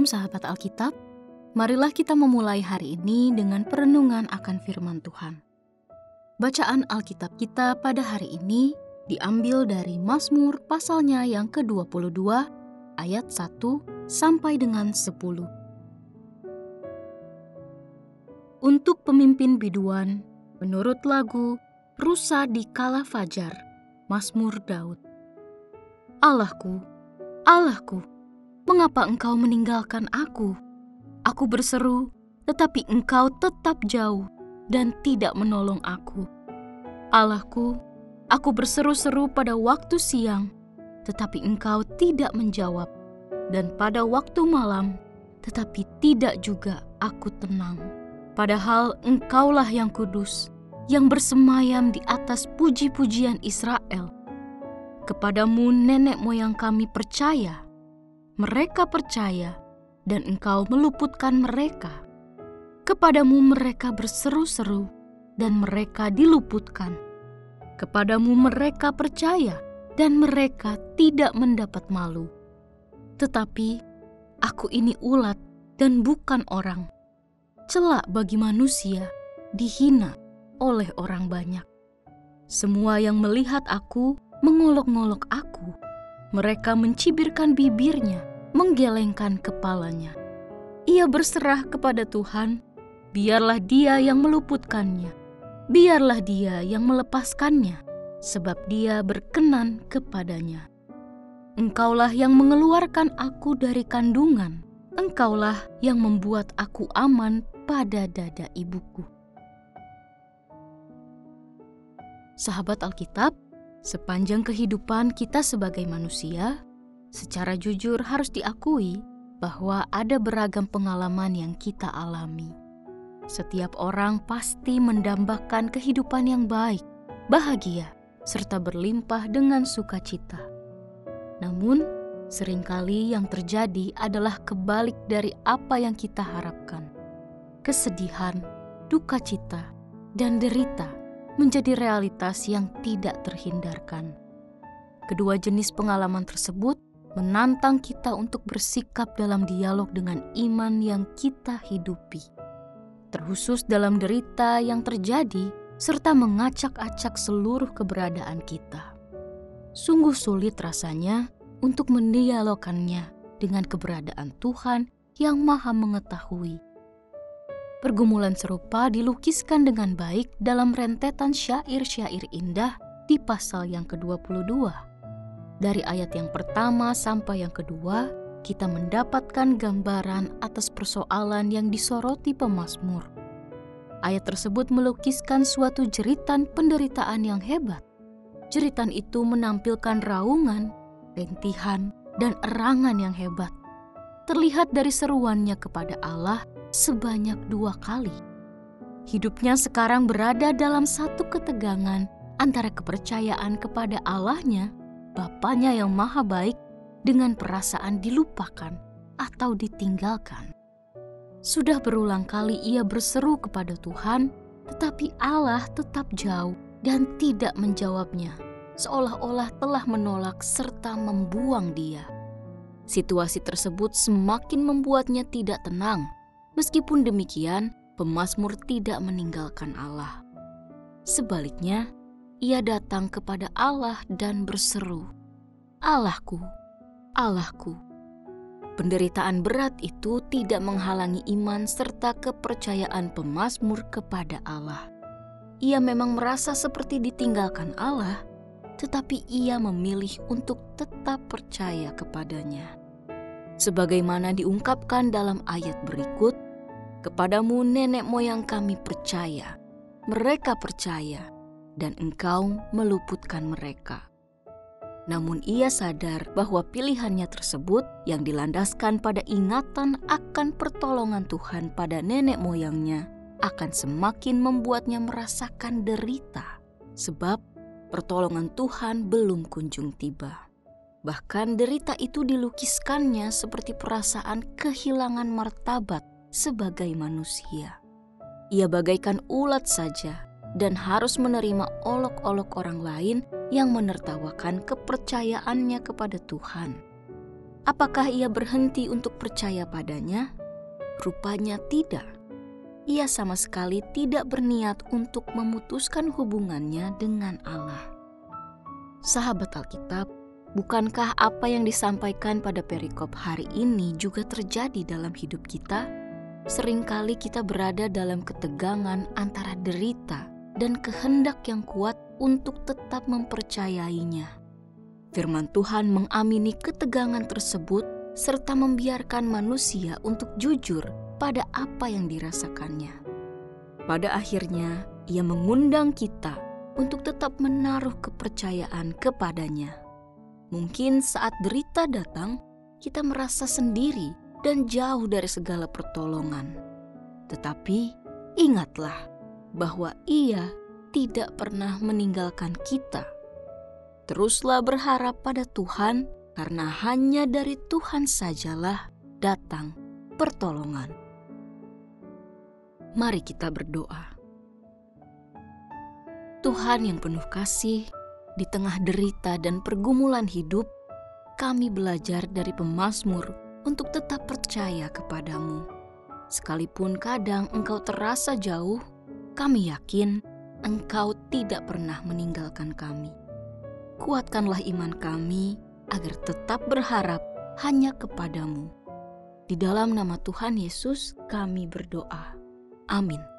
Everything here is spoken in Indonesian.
Shalom sahabat Alkitab, marilah kita memulai hari ini dengan perenungan akan firman Tuhan. Bacaan Alkitab kita pada hari ini diambil dari Mazmur pasalnya yang ke-22 ayat 1 sampai dengan 10. Untuk pemimpin biduan, menurut lagu Rusa di Kala Fajar, Mazmur Daud. Allahku, Allahku, mengapa engkau meninggalkan aku? Aku berseru, tetapi engkau tetap jauh dan tidak menolong aku. Allahku, aku berseru-seru pada waktu siang, tetapi engkau tidak menjawab. Dan pada waktu malam, tetapi tidak juga aku tenang. Padahal engkaulah yang kudus, yang bersemayam di atas puji-pujian Israel. Kepadamu nenek moyang kami percaya. Mereka percaya, dan engkau meluputkan mereka. Kepadamu mereka berseru-seru, dan mereka diluputkan. Kepadamu mereka percaya, dan mereka tidak mendapat malu. Tetapi aku ini ulat dan bukan orang. Celak bagi manusia, dihina oleh orang banyak. Semua yang melihat aku mengolok-ngolok aku. Mereka mencibirkan bibirnya, menggelengkan kepalanya. Ia berserah kepada Tuhan, biarlah Dia yang meluputkannya. Biarlah Dia yang melepaskannya, sebab Dia berkenan kepadanya. Engkaulah yang mengeluarkan aku dari kandungan. Engkaulah yang membuat aku aman pada dada ibuku. Sahabat Alkitab, sepanjang kehidupan kita sebagai manusia, secara jujur harus diakui bahwa ada beragam pengalaman yang kita alami. Setiap orang pasti mendambakan kehidupan yang baik, bahagia, serta berlimpah dengan sukacita. Namun, seringkali yang terjadi adalah kebalik dari apa yang kita harapkan. Kesedihan, duka cita, dan derita menjadi realitas yang tidak terhindarkan. Kedua jenis pengalaman tersebut menantang kita untuk bersikap dalam dialog dengan iman yang kita hidupi. Terkhusus dalam derita yang terjadi serta mengacak-acak seluruh keberadaan kita. Sungguh sulit rasanya untuk mendialogkannya dengan keberadaan Tuhan yang Maha Mengetahui. Pergumulan serupa dilukiskan dengan baik dalam rentetan syair-syair indah di pasal yang ke-22. Dari ayat yang pertama sampai yang kedua, kita mendapatkan gambaran atas persoalan yang disoroti pemazmur. Ayat tersebut melukiskan suatu jeritan penderitaan yang hebat. Jeritan itu menampilkan raungan, rentihan, dan erangan yang hebat. Terlihat dari seruannya kepada Allah sebanyak 2 kali. Hidupnya sekarang berada dalam satu ketegangan antara kepercayaan kepada Allahnya, Bapanya yang Maha Baik, dengan perasaan dilupakan atau ditinggalkan. Sudah berulang kali ia berseru kepada Tuhan, tetapi Allah tetap jauh dan tidak menjawabnya, seolah-olah telah menolak serta membuang dia. Situasi tersebut semakin membuatnya tidak tenang. Meskipun demikian, pemazmur tidak meninggalkan Allah. Sebaliknya, ia datang kepada Allah dan berseru, "Allahku, Allahku." Penderitaan berat itu tidak menghalangi iman serta kepercayaan pemazmur kepada Allah. Ia memang merasa seperti ditinggalkan Allah, tetapi ia memilih untuk tetap percaya kepadanya. Sebagaimana diungkapkan dalam ayat berikut, "Kepadamu nenek moyang kami percaya, mereka percaya, dan engkau meluputkan mereka." Namun ia sadar bahwa pilihannya tersebut yang dilandaskan pada ingatan akan pertolongan Tuhan pada nenek moyangnya akan semakin membuatnya merasakan derita, sebab pertolongan Tuhan belum kunjung tiba. Bahkan derita itu dilukiskannya seperti perasaan kehilangan martabat sebagai manusia. Ia bagaikan ulat saja dan harus menerima olok-olok orang lain yang menertawakan kepercayaannya kepada Tuhan. Apakah ia berhenti untuk percaya padanya? Rupanya tidak. Ia sama sekali tidak berniat untuk memutuskan hubungannya dengan Allah. Sahabat Alkitab, bukankah apa yang disampaikan pada perikop hari ini juga terjadi dalam hidup kita? Seringkali kita berada dalam ketegangan antara derita dan kehendak yang kuat untuk tetap mempercayainya. Firman Tuhan mengamini ketegangan tersebut serta membiarkan manusia untuk jujur pada apa yang dirasakannya. Pada akhirnya, ia mengundang kita untuk tetap menaruh kepercayaan kepadanya. Mungkin saat derita datang, kita merasa sendiri dan jauh dari segala pertolongan. Tetapi ingatlah bahwa Ia tidak pernah meninggalkan kita. Teruslah berharap pada Tuhan, karena hanya dari Tuhan sajalah datang pertolongan. Mari kita berdoa. Tuhan yang penuh kasih, di tengah derita dan pergumulan hidup, kami belajar dari pemazmur untuk tetap percaya kepadamu. Sekalipun kadang Engkau terasa jauh, kami yakin Engkau tidak pernah meninggalkan kami. Kuatkanlah iman kami agar tetap berharap hanya kepadamu. Di dalam nama Tuhan Yesus kami berdoa. Amin.